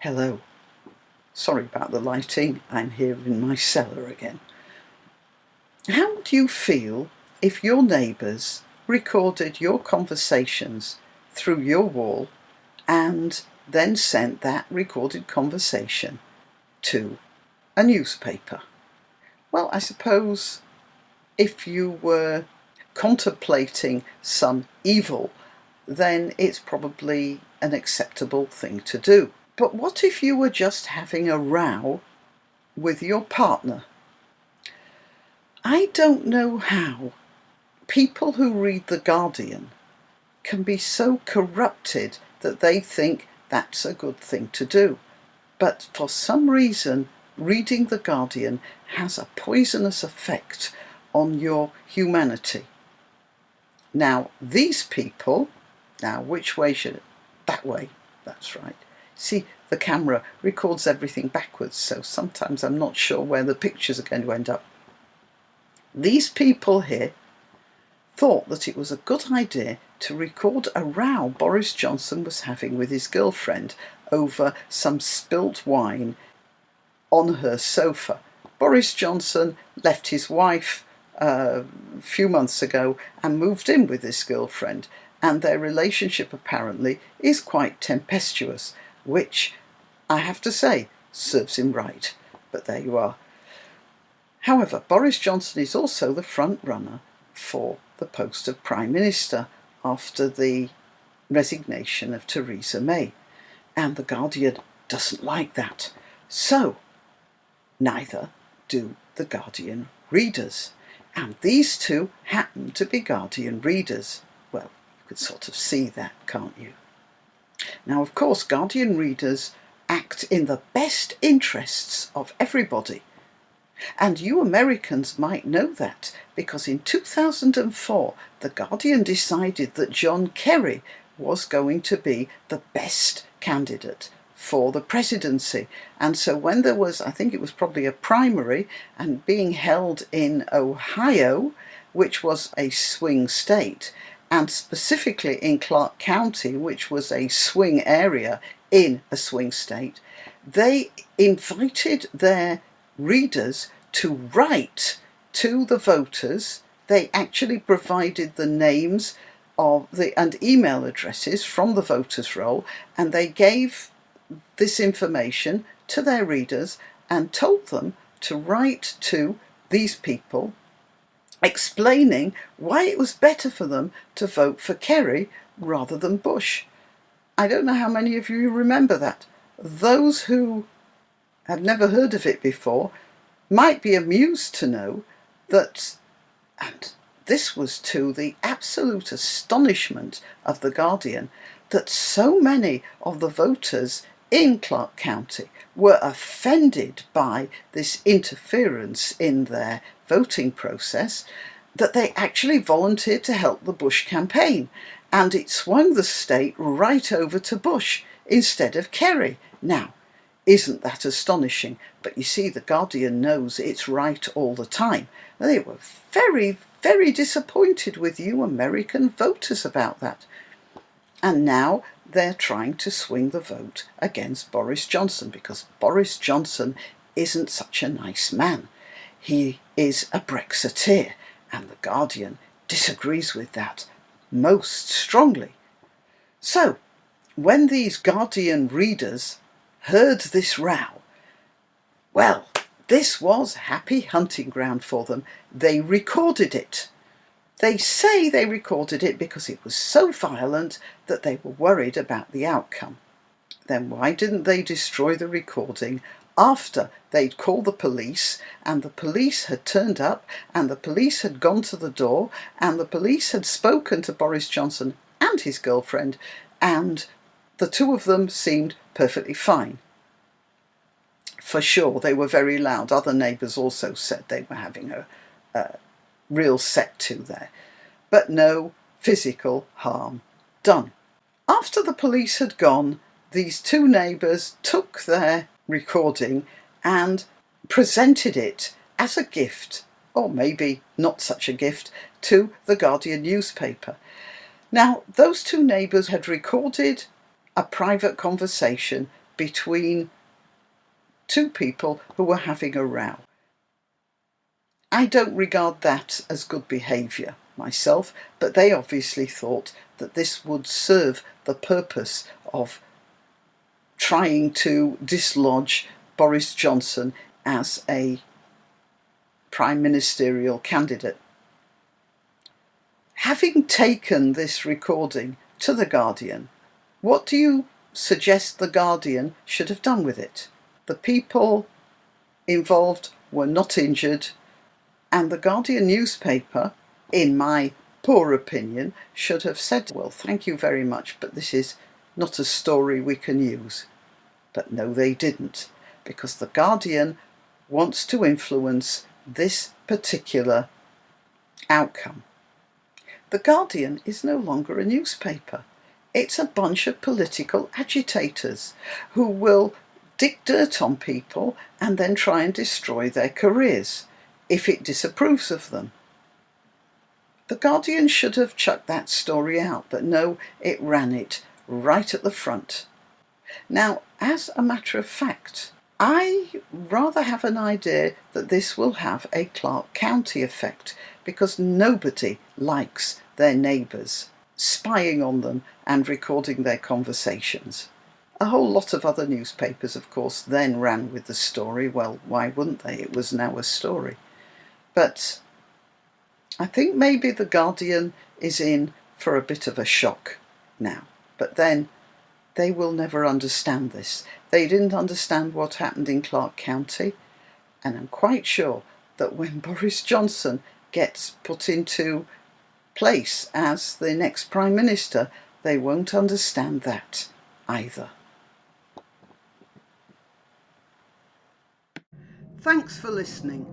Hello. Sorry about the lighting. I'm here in my cellar again. How would you feel if your neighbours recorded your conversations through your wall and then sent that recorded conversation to a newspaper? Well, I suppose if you were contemplating some evil, then it's probably an acceptable thing to do. But what if you were just having a row with your partner? I don't know how people who read The Guardian can be so corrupted that they think that's a good thing to do. But for some reason, reading The Guardian has a poisonous effect on your humanity. Now, these people, which way should it? That way, that's right. See, the camera records everything backwards, so sometimes I'm not sure where the pictures are going to end up. These people here thought that it was a good idea to record a row Boris Johnson was having with his girlfriend over some spilt wine on her sofa. Boris Johnson left his wife a few months ago and moved in with his girlfriend, and their relationship apparently is quite tempestuous, which I have to say serves him right. But there you are. However, Boris Johnson is also the front runner for the post of Prime Minister after the resignation of Theresa May, and The Guardian doesn't like that. So, neither do The Guardian readers. And these two happen to be Guardian readers. Well, you could sort of see that, can't you? Now, of course, Guardian readers act in the best interests of everybody. And you Americans might know that, because in 2004, The Guardian decided that John Kerry was going to be the best candidate for the presidency. And so when there was, I think it was probably a primary, and being held in Ohio, which was a swing state, and specifically in Clark County, which was a swing area in a swing state, they invited their readers to write to the voters. They actually provided the names and email addresses from the voters' roll, and they gave this information to their readers and told them to write to these people explaining why it was better for them to vote for Kerry rather than Bush. I don't know how many of you remember that. Those who have never heard of it before might be amused to know that, and this was to the absolute astonishment of The Guardian, that so many of the voters in Clark County were offended by this interference in their voting process that they actually volunteered to help the Bush campaign, and it swung the state right over to Bush instead of Kerry. Now, isn't that astonishing? But you see, The Guardian knows it's right all the time. They were very, very disappointed with you American voters about that. And now they're trying to swing the vote against Boris Johnson, because Boris Johnson isn't such a nice man. He is a Brexiteer, and The Guardian disagrees with that most strongly. So, when these Guardian readers heard this row, well, this was happy hunting ground for them. They recorded it. They say they recorded it because it was so violent that they were worried about the outcome. Then why didn't they destroy the recording after they'd called the police, and the police had turned up, and the police had gone to the door, and the police had spoken to Boris Johnson and his girlfriend, and the two of them seemed perfectly fine? For sure, they were very loud. Other neighbours also said they were having a real set to there. But no physical harm done. After the police had gone, these two neighbours took their recording and presented it as a gift, or maybe not such a gift, to the Guardian newspaper. Now, those two neighbours had recorded a private conversation between two people who were having a row. I don't regard that as good behaviour myself, but they obviously thought that this would serve the purpose of trying to dislodge Boris Johnson as a prime ministerial candidate. Having taken this recording to The Guardian, what do you suggest The Guardian should have done with it? The people involved were not injured, and The Guardian newspaper, in my poor opinion, should have said, well, thank you very much, but this is not a story we can use. But no, they didn't, because The Guardian wants to influence this particular outcome. The Guardian is no longer a newspaper. It's a bunch of political agitators who will dig dirt on people and then try and destroy their careers if it disapproves of them. The Guardian should have chucked that story out, but no, it ran it right at the front. Now, as a matter of fact, I rather have an idea that this will have a Clark County effect, because nobody likes their neighbours spying on them and recording their conversations. A whole lot of other newspapers, of course, then ran with the story. Well, why wouldn't they? It was now a story. But I think maybe The Guardian is in for a bit of a shock now. But then they will never understand this. They didn't understand what happened in Clark County, and I'm quite sure that when Boris Johnson gets put into place as the next Prime Minister, they won't understand that either. Thanks for listening.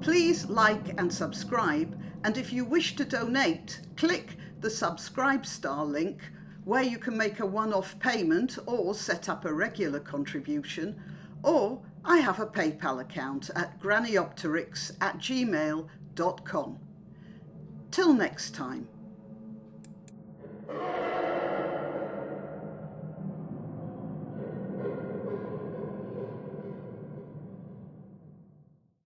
Please like and subscribe, and if you wish to donate, click the subscribe star link where you can make a one-off payment or set up a regular contribution, or I have a PayPal account at grannyopteryx@gmail.com. Till next time.